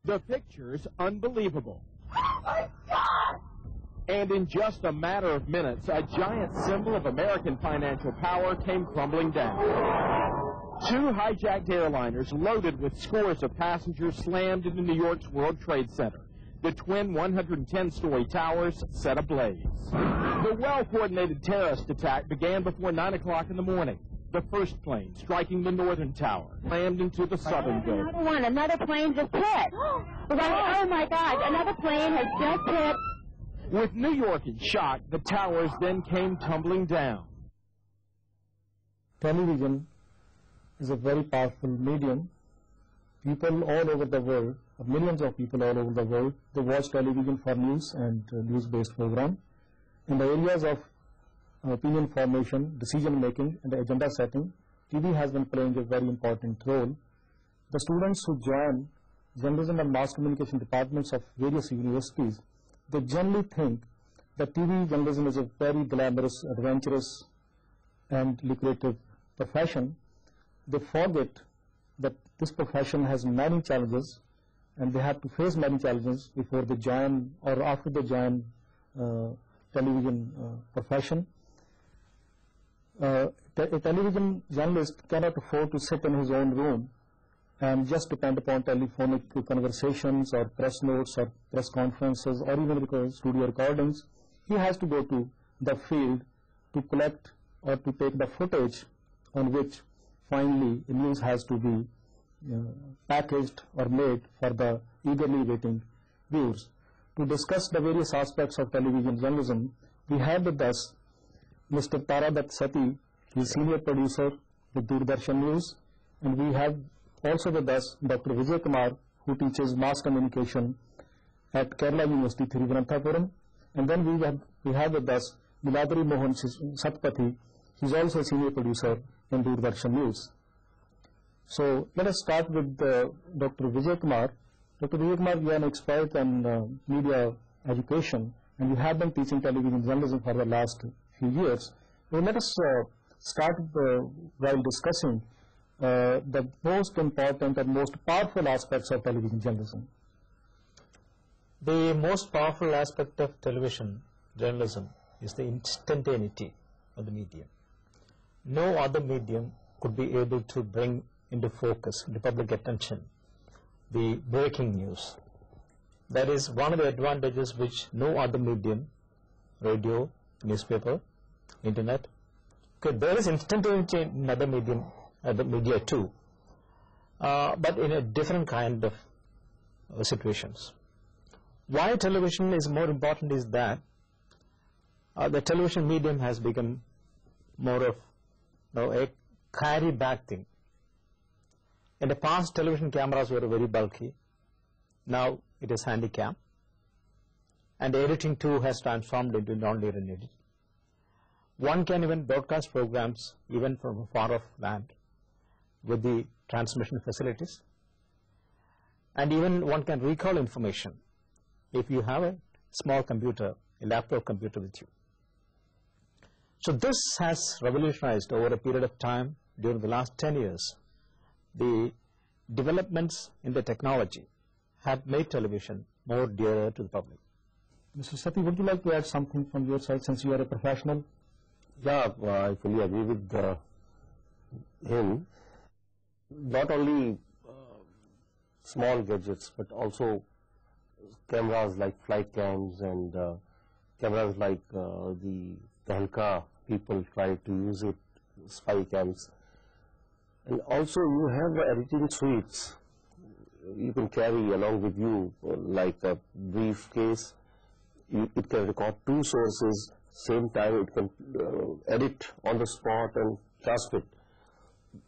The picture's unbelievable. Oh my God! And in just a matter of minutes, a giant symbol of American financial power came crumbling down. Two hijacked airliners loaded with scores of passengers slammed into New York's World Trade Center. The twin 110-story towers set ablaze. The well-coordinated terrorist attack began before 9 o'clock in the morning. The first plane, striking the northern tower, slammed into the southern building. Another plane just hit. Oh my God, another plane has just hit. With New York in shock, the towers then came tumbling down. Television is a very powerful medium. People all over the world, millions of people all over the world, they watch television for news and news-based program. In the areas of opinion formation, decision making and agenda setting, TV has been playing a very important role. The students who join journalism and mass communication departments of various universities, they generally think that TV journalism is a very glamorous, adventurous and lucrative profession. They forget that this profession has many challenges and they have to face many challenges before they join or after they join television profession. A television journalist cannot afford to sit in his own room and just depend upon telephonic conversations or press notes or press conferences or even studio recordings. He has to go to the field to collect or to take the footage on which finally the news has to be packaged or made for the eagerly waiting viewers. To discuss the various aspects of television journalism, we have with us Mr. Taradat Sati, he is senior producer with Doordarshan News, and we have also with us Dr. Vijay Kumar, who teaches mass communication at Kerala University, Thiruvananthapuram, and then we have with us Niladri Mohan Satpathy, he is also a senior producer in Doordarshan News. So let us start with Dr. Vijay Kumar. Dr. Vijay Kumar, you are an expert in media education, and you have been teaching television journalism for the last few years. So let us start while discussing the most important and most powerful aspects of television journalism. The most powerful aspect of television journalism is the instantaneity of the medium. No other medium could be able to bring into focus, into public attention, the breaking news. That is one of the advantages which no other medium, radio, newspaper, internet, there is instantaneity in other medium, other media too, but in a different kind of situations. Why television is more important is that the television medium has become more of a carry bag thing. In the past, television cameras were very bulky. Now it is handy cam, and the editing too has transformed into non-linear editing. One can even broadcast programs even from a far off land with the transmission facilities, and even one can recall information if you have a small computer, a laptop computer with you. So this has revolutionized over a period of time during the last 10 years. The developments in the technology have made television more dearer to the public. Mr. Sati, would you like to add something from your side since you are a professional? Yeah, I fully agree with him. Not only small gadgets, but also cameras like flight cams and cameras like the Tehelka people try to use it spy cams. And also you have editing suites you can carry along with you, like a briefcase. It can record two sources, same time it can edit on the spot and transmit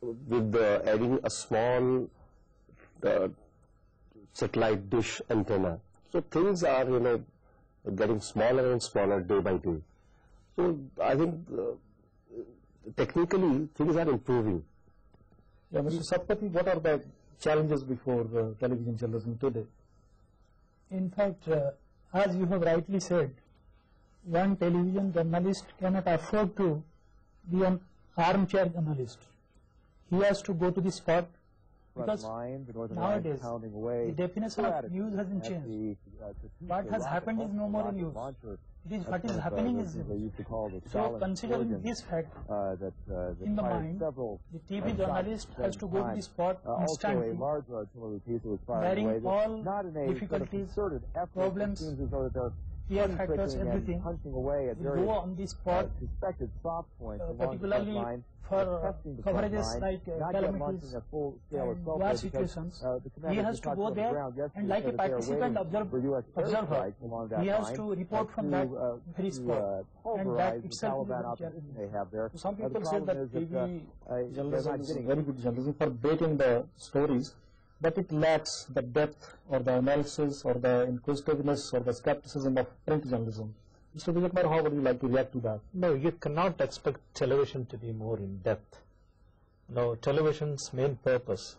with adding a small satellite dish antenna. So things are, getting smaller and smaller day by day. So I think technically things are improving. Yeah, Mr. Satpathy, what are the challenges before television journalism today? In fact, as you have rightly said, one television journalist cannot afford to be an armchair journalist. He has to go to the spot, because nowadays the definition of news hasn't changed. What has happened is no more in news. It is what is happening is news. So considering this fact in the mind, the TV journalist has to go to the spot instantly, bearing all difficulties, problems, fear factors, everything, will go on the spot, particularly for coverages like calamities and war situations. He has to go there and, like a participant observer, he has to report from that very spot, and that itself is a challenge. Some people say that TV journalism is very good journalism for breaking the stories, but it lacks the depth or the analysis or the inquisitiveness or the skepticism of print journalism. Mr. Vijaykumar, how would you like to react to that? No, you cannot expect television to be more in depth. No, television's main purpose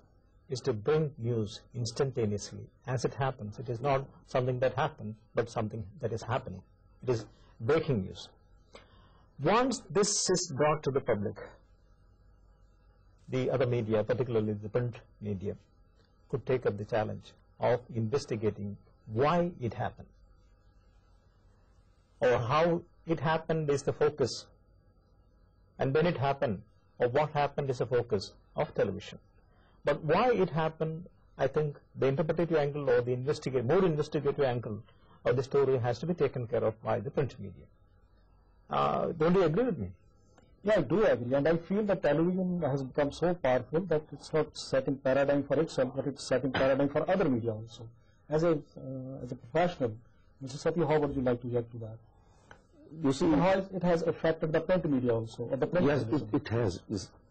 is to bring news instantaneously as it happens. It is not something that happened, but something that is happening. It is breaking news. Once this is brought to the public, the other media, particularly the print media, could take up the challenge of investigating why it happened, or how it happened is the focus, and when it happened or what happened is the focus of television. But why it happened, I think the interpretative angle or the more investigative angle of the story has to be taken care of by the print media. Don't you agree with me? Yeah, I do agree, and I feel that television has become so powerful that it's not setting paradigm for itself, but it's setting paradigm for other media also. As a professional, Mr. Sati, how would you like to react to that? You see, how it has affected the print media also, or the print yes, it has.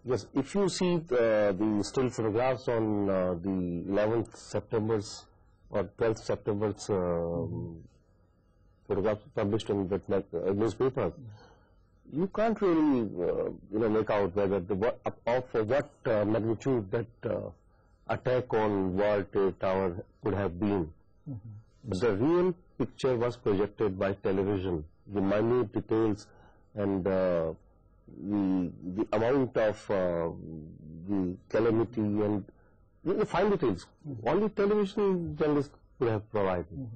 Yes, if you see the still photographs on the 11th September's or 12th September's photographs published in the newspaper, you can't really, make out whether what magnitude that attack on World Trade Tower could have been. But the real picture was projected by television. The minute details and the amount of the calamity and the fine details, only television journalists could have provided.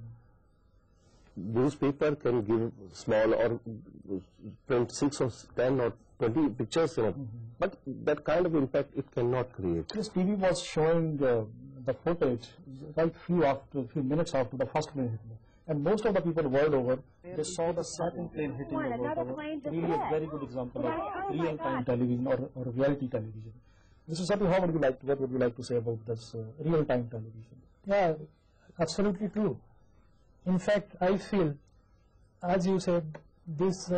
Newspaper can give small or print 6 or 10 or 20 pictures in it, but that kind of impact it cannot create. This TV was showing the footage right few minutes after the first plane hit. And most of the people world over, they saw the second plane hitting the world over. Really a very good example of real-time television or reality television. Mr. Sati, what would you like to say about this real-time television? Yeah, absolutely true. In fact, I feel, as you said, this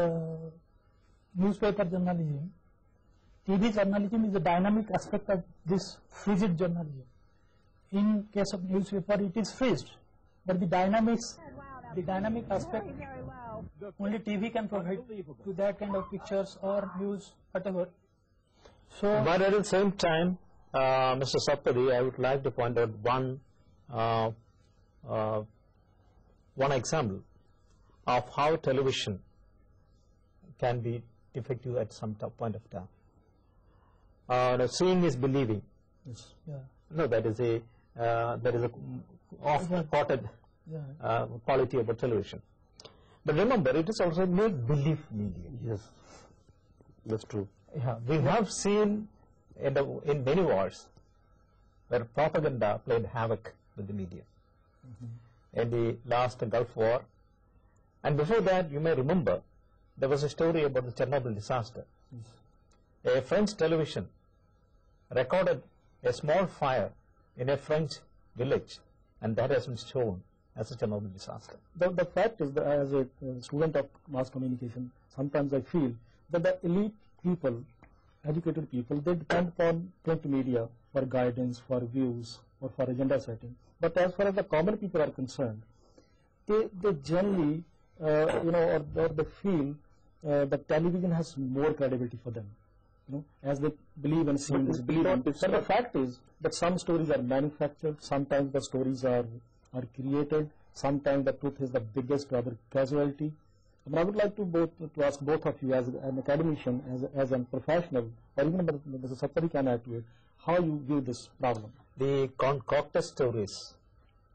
newspaper journalism, TV journalism is a dynamic aspect of this frigid journalism. In case of newspaper, it is freezed, but the dynamic aspect, only TV can provide to that kind of pictures or news, whatever. So, but at the same time, Mr. Satpathy, I would like to point out one example of how television can be effective at some point of time. Seeing is believing. Yes. yeah. No, that is a oft-quoted quality about television. But remember, it is also make-believe media. Yes, that's true. Yeah, we have seen in many wars where propaganda played havoc with the media. In the last Gulf War, and before that, you may remember, there was a story about the Chernobyl disaster. A French television recorded a small fire in a French village, and that has been shown as a Chernobyl disaster. The fact is that as a student of mass communication, sometimes I feel that the elite people, educated people, they depend upon print media for guidance, for views, or for agenda setting. But as far as the common people are concerned, they generally, or they feel that television has more credibility for them, as they believe and see this believing. But the fact is that some stories are manufactured, sometimes the stories are created, sometimes the truth is the biggest rather casualty. I would like to ask both of you, as an academician, as a professional, or even Mr. Sattari can add to it, how you view this problem. The concocted stories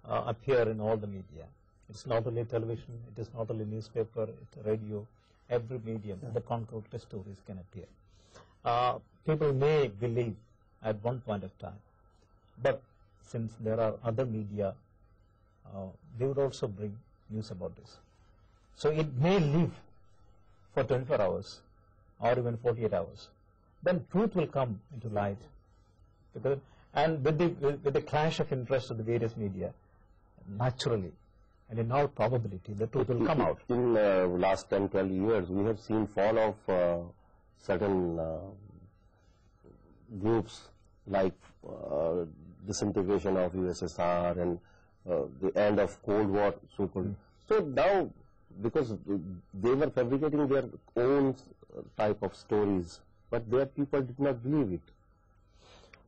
appear in all the media. It's not only television, it is not only newspaper, it's radio, every medium, the concocted stories can appear. People may believe at one point of time, but since there are other media, they would also bring news about this. So it may live for 24 hours or even 48 hours. Then truth will come into light. And with the clash of interest of the various media, naturally and in all probability, the truth will come out. In last 10-12 years, we have seen fall of certain groups like disintegration of USSR and the end of Cold War, so-called. So now, because they were fabricating their own type of stories, but their people did not believe it.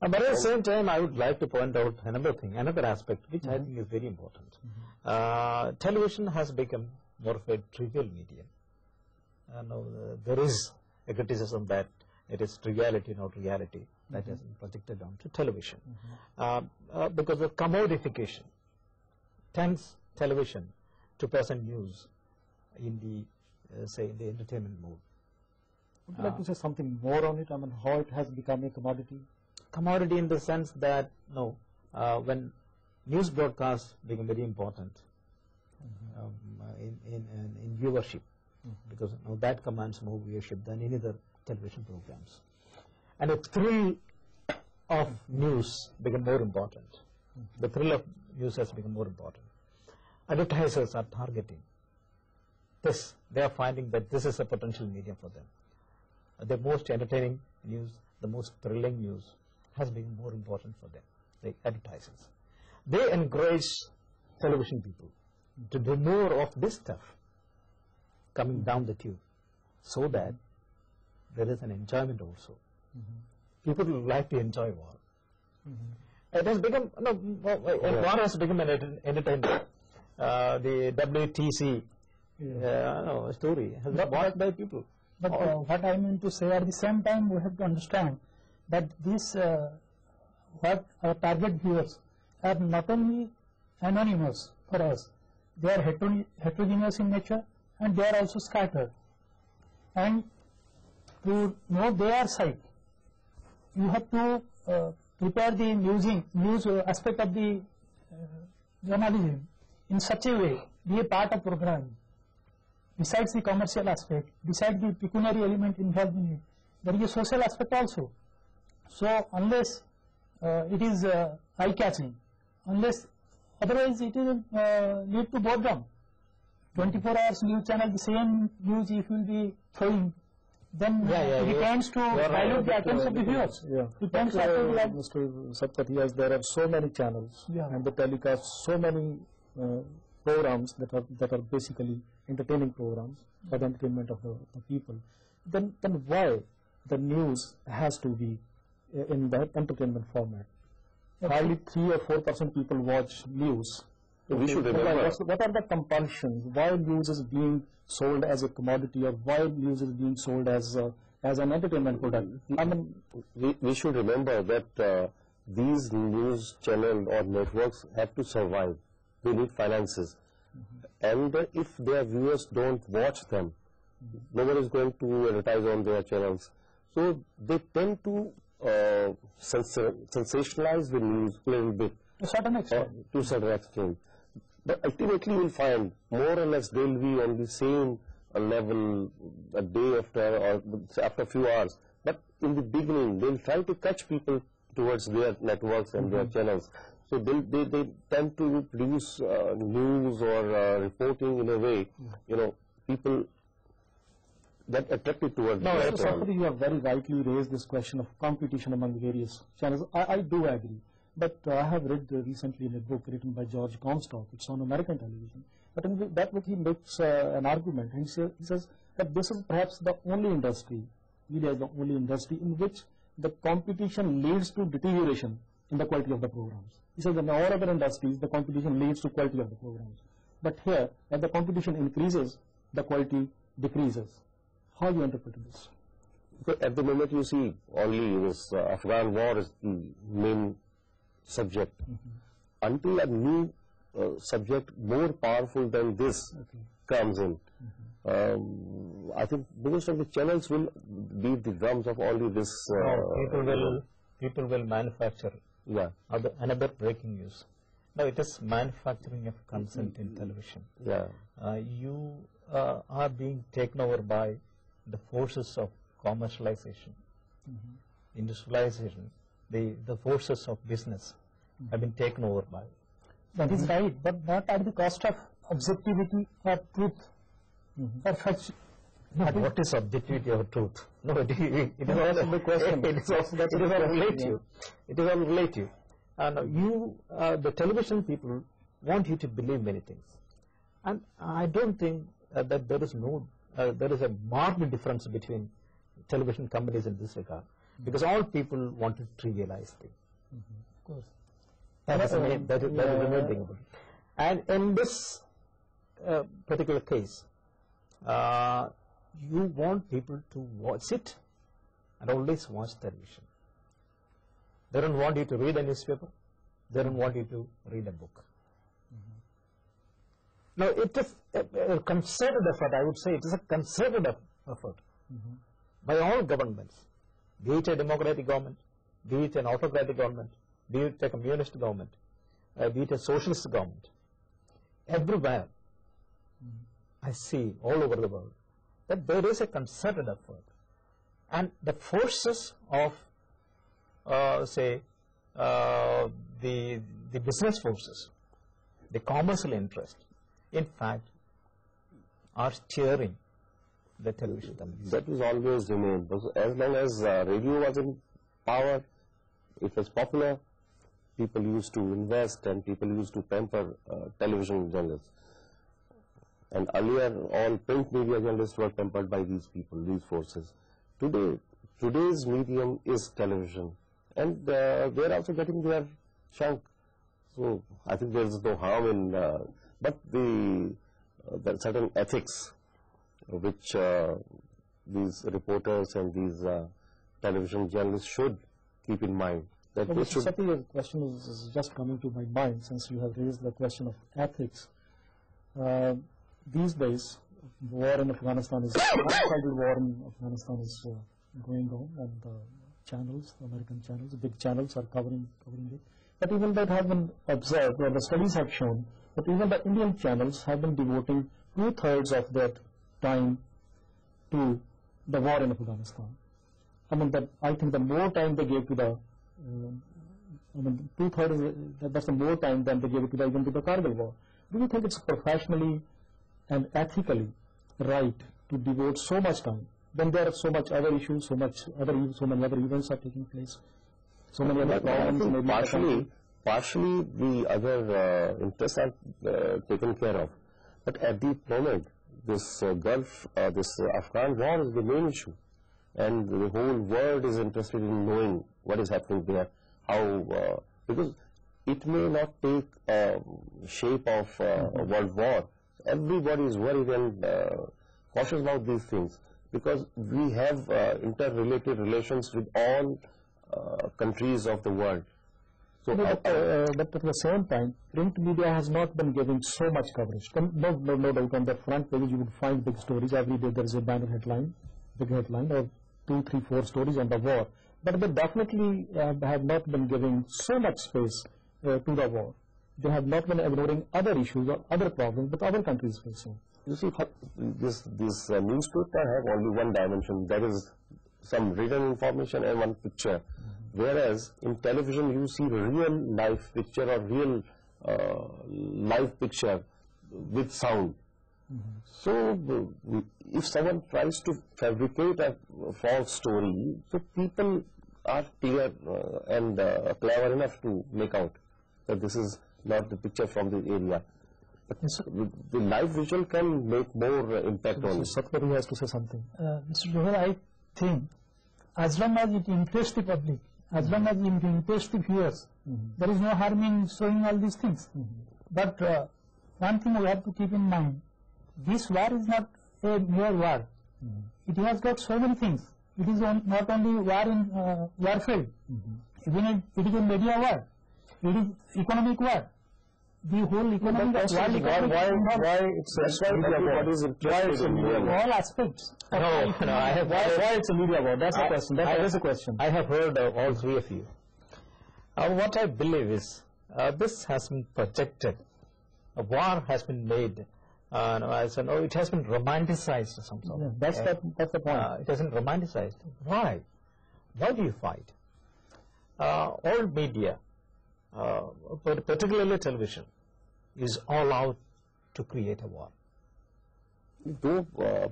But at the same time, I would like to point out another aspect, which I think is very important. Television has become more of a trivial medium. There is a criticism that it is triviality, not reality, that has been projected onto television. Because of commodification tends television to present news in the, say, in the entertainment mode. Would you like to say something more on it? I mean, how it has become a commodity? Commodity in the sense that, when news broadcasts become very important in viewership, because that commands more viewership than any other television programs. And the thrill of news become more important. The thrill of news has become more important. Advertisers are targeting this. They are finding that this is a potential medium for them. The most entertaining news, the most thrilling news has become more important for them, the advertisers. They encourage television people to do more of this stuff coming down the tube, so that there is an enjoyment also. People like to enjoy war. It has become, war has become an entertainment. The WTC story has been watched by people. But what I mean to say, at the same time, we have to understand that these, what our target viewers are not only anonymous for us, they are heterogeneous in nature, and they are also scattered. And to know their side, you have to prepare the news aspect of the journalism in such a way, be a part of programming. Besides the commercial aspect, besides the pecuniary element involved in it, there is a social aspect also. So unless it is eye-catching, otherwise it will lead to boredom. 24 hours news channel, the same news if will be throwing, then it tends to dilute the attention of the viewers. Mr. Sattari, as there are so many channels and they telecast so many programs that are basically entertaining programs for the entertainment of the people, then why the news has to be in that entertainment format? Hardly 3 or 4% people watch news. We should remember. What are the compulsions? Why news is being sold as a commodity, or why news is being sold as an entertainment product? I mean, we should remember that these news channels or networks have to survive. They need finances. And if their viewers don't watch them, no one is going to advertise on their channels. So they tend to sensationalize the news a little bit. To a certain extent. To a certain extent. But ultimately you'll find more or less they'll be on the same level a day after, or after a few hours, But in the beginning, they'll try to catch people towards their networks and their channels. So they tend to produce news or reporting in a way, people that attracted towards Mr. Safari, you have very rightly raised this question of competition among various channels. I do agree. But I have read recently in a book written by George Comstock, it's on American television. But in that book he makes an argument. He says that this is perhaps the only industry, media is the only industry in which the competition leads to deterioration in the quality of the programs. He says in all other industries the competition leads to quality of the programs. But here, as the competition increases, the quality decreases. How do you interpret this? So at the moment you see only this Afghan war is the main subject. Until a new subject more powerful than this comes in, I think most of the channels will beat the drums of only this. People will manufacture. Yeah. Another breaking news. Now it is manufacturing of consent in television. Yeah. You are being taken over by the forces of commercialization, industrialization. The forces of business have been taken over by. That is right, but not at the cost of objectivity or truth. What is objectivity or truth? No, it is all a question. It is all relative. It is all relative. And you, the television people, want you to believe many things. And I don't think that there is a marked difference between television companies in this regard, because all people want to trivialize things. Of course. That is the main thing about it. And in this particular case, you want people to sit and always watch television. They don't want you to read a newspaper. They don't want you to read a book. Now, it is a concerted effort, I would say it is a concerted effort by all governments, be it a democratic government, be it an autocratic government, be it a communist government, be it a socialist government. Everywhere, I see all over the world that there is a concerted effort. And the forces of, say, the business forces, the commercial interest, in fact, are steering the television companies. That was always remained. As long as radio was in power, it was popular, people used to invest and people used to pamper television journalists. And earlier, all print media journalists were pampered by these people, these forces. Today's medium is television, and they're also getting their chunk. So I think there's no harm in, but there are certain ethics which these reporters and these television journalists should keep in mind. That well, Mr. Sati, your question is just coming to my mind since you have raised the question of ethics. These days, the war in Afghanistan is, one-sided war in Afghanistan is going on, and the channels, the American channels, the big channels are covering it. But even that has been observed, or the studies have shown, that even the Indian channels have been devoting 2/3 of their time to the war in Afghanistan. I mean, I think the more time they gave to the, 2/3, that's the more time than they gave to even to the Kargil war. Do you think it's professionally and ethically right to devote so much time when there are so much other issues, so many other events are taking place, so many other problems? Partially the other interests are taken care of, but at the moment this this Afghan war is the main issue, and the whole world is interested in knowing what is happening there, how because it may not take shape of a world war. Everybody is worried and cautious about these things because we have interrelated relations with all countries of the world. So, but at the same time, print media has not been giving so much coverage. No doubt on the front page you would find big stories. Every day there is a banner headline, big headline, or 2, 3, 4 stories on the war. But they definitely have not been giving so much space to the war. They have not been ignoring other issues or other problems that other countries facing. You see, this newspaper have only one dimension, that is some written information and one picture. Whereas in television you see real life picture or real live picture with sound. So if someone tries to fabricate a false story, so people are clear and clever enough to make out that this is not the picture from the area. But the live visual can make more impact on it. Satpathy has to say something. Mr. Johar, I think as long as it interests the public, as long as it interests the viewers, there is no harm in showing all these things. But one thing we have to keep in mind, this war is not a mere war. It has got so many things. It is not only war in warfield, even it is a media war, it is economic war. The whole economy, why it's a media war? All aspects. No, I have Why it's a media war? That's the question. That is a question. I have heard all three of you. What I believe is this has been projected. A war has been made. I said, no, it has been romanticized or something. Yeah, that's the point. It hasn't romanticized. Why? Why do you fight? All media, particularly television, is all out to create a war. Though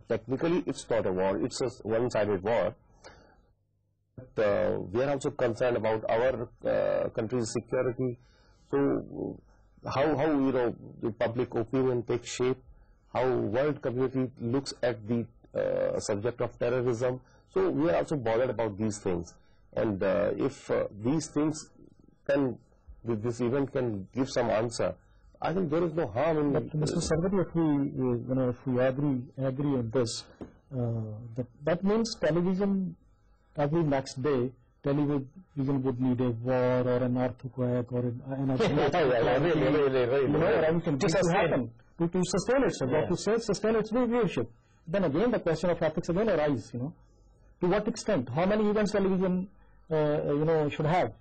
technically it's not a war, it's a one-sided war. But we are also concerned about our country's security. So how the public opinion takes shape, how world community looks at the subject of terrorism. So we are also bothered about these things. And if these things can, this event can give some answer, I think there is no harm in. But Mr. Sarvati, if we agree on this, that means television every next day. Television would need a war or an earthquake or an to sustain itself, or to sustain its viewership. Then again the question of ethics again arises, to what extent, how many events television should have,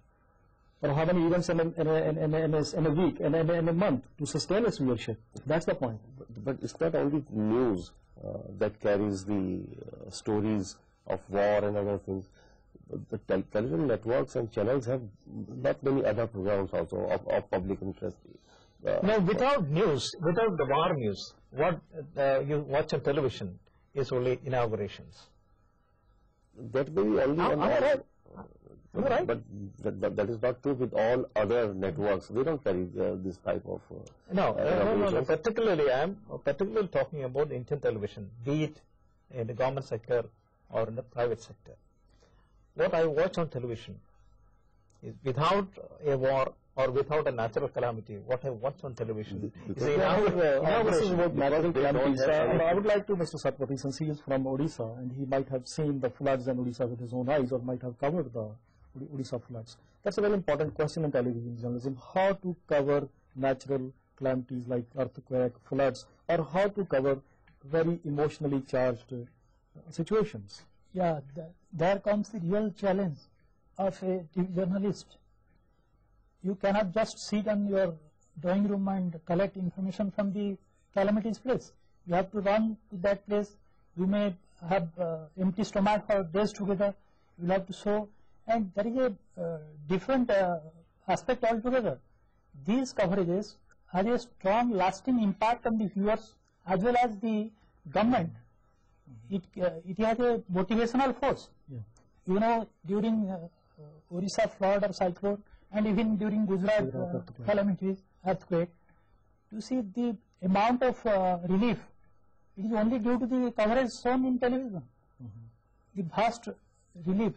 or how many events in a week, in a month to sustain its viewership. That's the point. But it's not only news that carries the stories of war and other things. The television networks and channels have not many other programs also of public interest. No, without news, without the war news, what you watch on television is only inaugurations. That may be only one. Right. But that is not true with all other networks. They don't carry this type of. No. Particularly, I am particularly talking about Indian television, be it in the government sector or in the private sector. What I watch on television is without a war or without a natural calamity, what I watch on television is this is about natural calamities. I would like to, Mr. Satpathy, since he is from Odisha and he might have seen the floods in Odisha with his own eyes or might have covered the Odisha floods. That's a very important question in television journalism, how to cover natural calamities like earthquake, floods, or how to cover very emotionally charged situations. Yeah, there comes the real challenge of a journalist. You cannot just sit on your drawing room and collect information from the calamities place. You have to run to that place. You may have empty stomach for days together. You will have to show, and there is a different aspect altogether. These coverages have a strong lasting impact on the viewers as well as the government. It has a motivational force. Yeah. During Orissa flood or cyclone, and even during Gujarat calamities, earthquake, you see the amount of relief. It is only due to the coverage shown in television. The vast relief,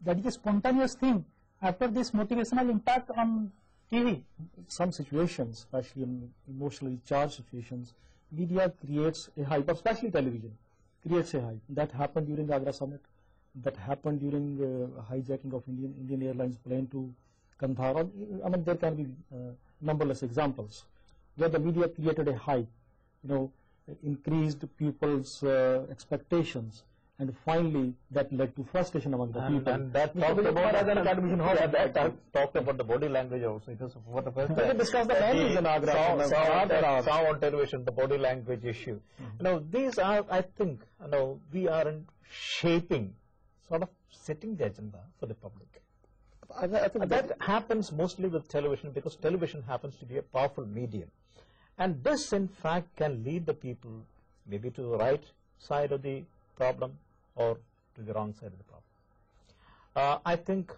that is a spontaneous thing after this motivational impact on TV. Some situations, especially in emotionally charged situations, media creates a hype, especially television, creates a hype. That happened during the Agra summit. That happened during hijacking of Indian Airlines plane to Kandahar. I mean, there can be numberless examples where the media created a hype, increased people's expectations, and finally that led to frustration among the people. And that talked about the body language also. It was for the first time. We discussed the values in Agra. Saw on television the body language issue. These are, I think, we aren't shaping sort of setting the agenda for the public. I think That happens mostly with television, because television happens to be a powerful medium. And this, in fact, can lead the people maybe to the right side of the problem or to the wrong side of the problem. I think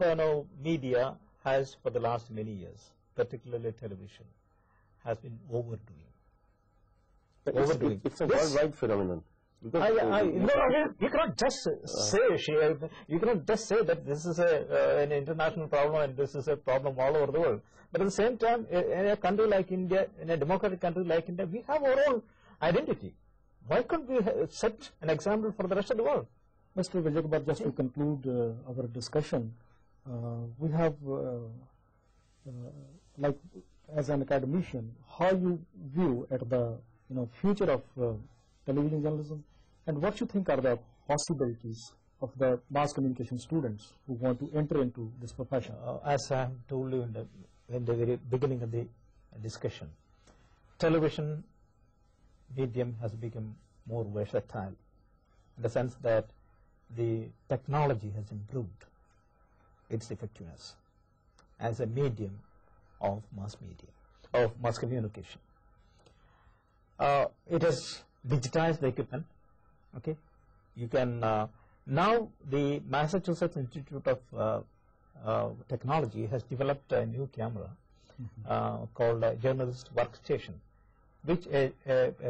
media has, for the last many years, particularly television, has been overdoing. it's a worldwide phenomenon. Because You cannot just say you cannot just say that this is an international problem and this is a problem all over the world. But at the same time, in a country like India, in a democratic country like India, we have our own identity. Why couldn't we set an example for the rest of the world? Mr. Vijay, just to conclude our discussion, we have, like as an academician, how you view at the future of television journalism, and what you think are the possibilities of the mass communication students who want to enter into this profession? As I told you in the very beginning of the discussion, television medium has become more versatile in the sense that the technology has improved its effectiveness as a medium of mass media, of mass communication. It has digitized the equipment. Okay, you can now the Massachusetts Institute of Technology has developed a new camera called a journalist workstation, which a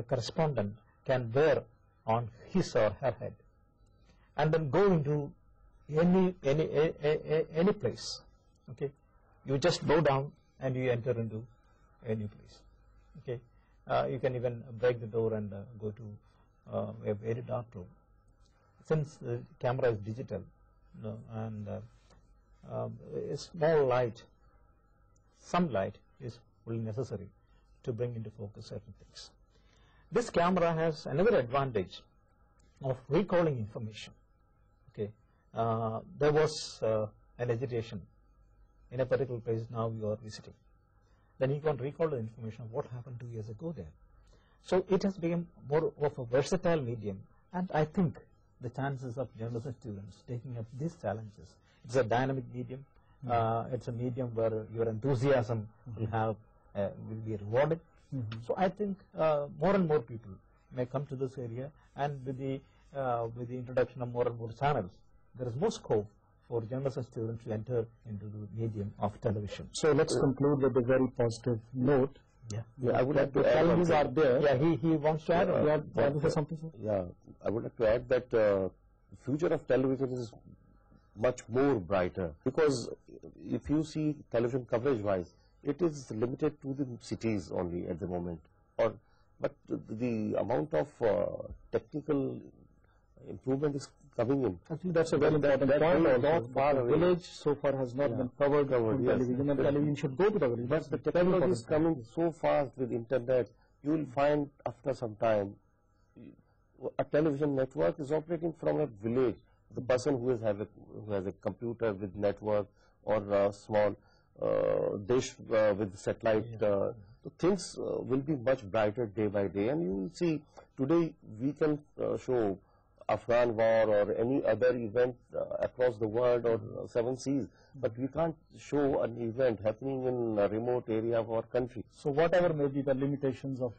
correspondent can wear on his or her head, and then go into any place. Okay, you just go down and you enter into any place. Okay, you can even break the door and go to a very dark room. Since the camera is digital, and a small light, some light is really necessary to bring into focus certain things. This camera has another advantage of recalling information. Okay, there was an agitation in a particular place now you are visiting. Then you can recall the information of what happened 2 years ago there. So it has become more of a versatile medium, and I think the chances of journalism students taking up these challenges, it's a dynamic medium, it's a medium where your enthusiasm will be rewarded. So I think more and more people may come to this area, and with the introduction of more and more channels, there is more scope for journalism students to enter into the medium of television. So let's conclude with a very positive note. Yeah, I would like to add challenges are there. Yeah, he wants to add. You want to say something, sir? Yeah, I would like to add that the future of television is much more brighter, because if you see television coverage wise, it is limited to the cities only at the moment. But the amount of technical improvement is coming in. Actually, that's a very important point. The village so far has not been covered on television, and television should go to the village. But the technology is coming so fast with internet. You will find after some time a television network is operating from a village. The person who has a computer with network or a small dish with satellite, so things will be much brighter day by day. And you will see today we can show Afghan war or any other event across the world or 7 seas, but we can't show an event happening in a remote area of our country. So whatever may be the limitations of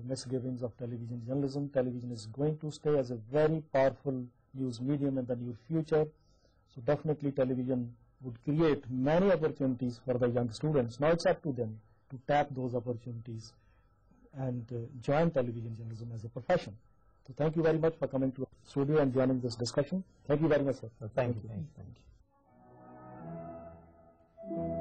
misgivings of television journalism, television is going to stay as a very powerful news medium in the near future. So definitely television would create many opportunities for the young students. Now it's up to them to tap those opportunities and join television journalism as a profession. So thank you very much for coming to the studio and joining this discussion. Thank you very much, sir. Thank you.